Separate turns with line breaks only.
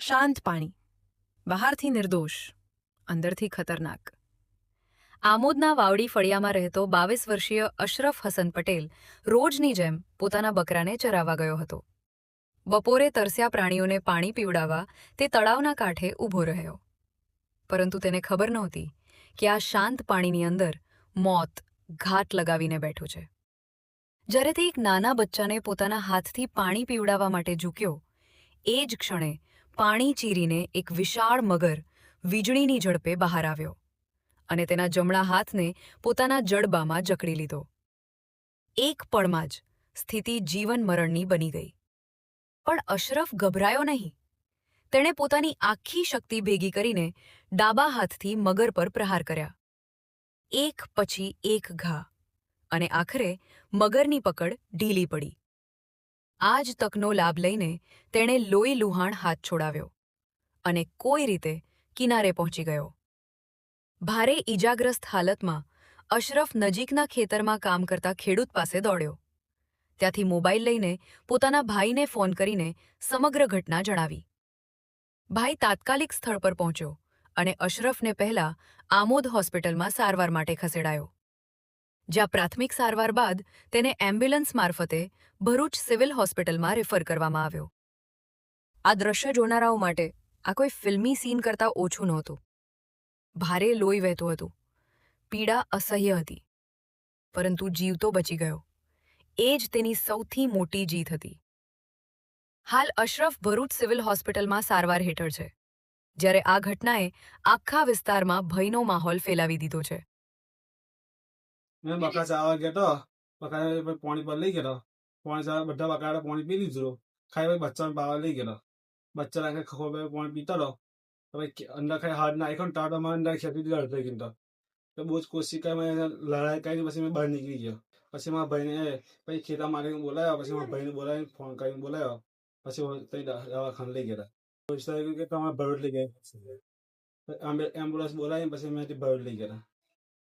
શાંત પાણી, બહારથી નિર્દોષ, અંદરથી ખતરનાક. આમોદના વાવડી ફળિયામાં રહેતો 22 વર્ષીય અશરફ હસન પટેલ રોજની જેમ પોતાના બકરાને ચરાવવા ગયો હતો. બપોરે તરસ્યા પ્રાણીઓને પાણી પીવડાવવા તે તળાવના કાંઠે ઊભો રહ્યો. પરંતુ તેને ખબર નહોતી કે આ શાંત પાણીની અંદર મોત ઘાટ લગાવીને બેઠું છે. જ્યારે તે એક નાના બચ્ચાને પોતાના હાથથી પાણી પીવડાવવા માટે ઝૂક્યો, એ જ ક્ષણે પાણી ચીરીને એક વિશાળ મગર વીજળીની ઝડપે બહાર આવ્યો અને તેના જમણા હાથને પોતાના જડબામાં જકડી લીધો. એક પળમાં જ સ્થિતિ જીવન મરણની બની ગઈ. પણ અશરફ ગભરાયો નહીં. તેણે પોતાની આખી શક્તિ ભેગી કરીને ડાબા હાથથી મગર પર પ્રહાર કર્યા. એક પછી એક ઘા, અને આખરે મગરની પકડ ઢીલી પડી. આ જ તકનો લાભ લઈને તેણે લોહી લુહાણ હાથ છોડાવ્યો અને કોઈ રીતે કિનારે પહોંચી ગયો. ભારે ઈજાગ્રસ્ત હાલતમાં અશરફ નજીકના ખેતરમાં કામ કરતા ખેડૂત પાસે દોડ્યો. ત્યાંથી મોબાઈલ લઈને પોતાના ભાઈને ફોન કરીને સમગ્ર ઘટના જણાવી. ભાઈ તાત્કાલિક સ્થળ પર પહોંચ્યો અને અશરફને પહેલા આમોદ હોસ્પિટલમાં સારવાર માટે ખસેડાયો. જ્યાં પ્રાથમિક સારવાર બાદ તેને એમ્બ્યુલન્સ મારફતે ભરૂચ સિવિલ હોસ્પિટલમાં રેફર કરવામાં આવ્યો. આ દ્રશ્ય જોનારાઓ માટે આ કોઈ ફિલ્મી સીન કરતાં ઓછું નહોતું. ભારે લોહી વહેતું હતું, પીડા અસહ્ય હતી, પરંતુ જીવતો બચી ગયો. એ જ તેની સૌથી મોટી જીત હતી. હાલ અશરફ ભરૂચ સિવિલ હોસ્પિટલમાં સારવાર હેઠળ છે, જ્યારે આ ઘટનાએ આખા વિસ્તારમાં ભયનો માહોલ ફેલાવી દીધો છે.
મેં બકરા ચાવવા ગયો તો બકરા પાણી પર લઈ ગયો. પાણી ચાવવા બધા બકરા પાણી પી લીધું. ખાઈ બચ્ચાને પાવા લઈ ગયો. બચ્ચા નાખે ખોબે પાણી પીતા રહો. પછી અંદર ખાઈ હાથ નાખ્યો ને તાર માં અંદર ખેતી દીધા અડધો કિલો. તો બહુ જ કોશિશ કરી મેં લડાઈ કરી. પછી મેં બહાર નીકળી ગયો. પછી મારા ભાઈને પછી ખેતર મારીને બોલાવ્યો. પછી મારા ભાઈને બોલાવીને ફોન કરીને બોલાવ્યો. પછી દવાખાને લઈ ગયા. કે તમારે ભરૂચ લઈ ગયા. એમ્બ્યુલન્સ બોલાવીને પછી મેં ભરૂચ લઈ ગયા.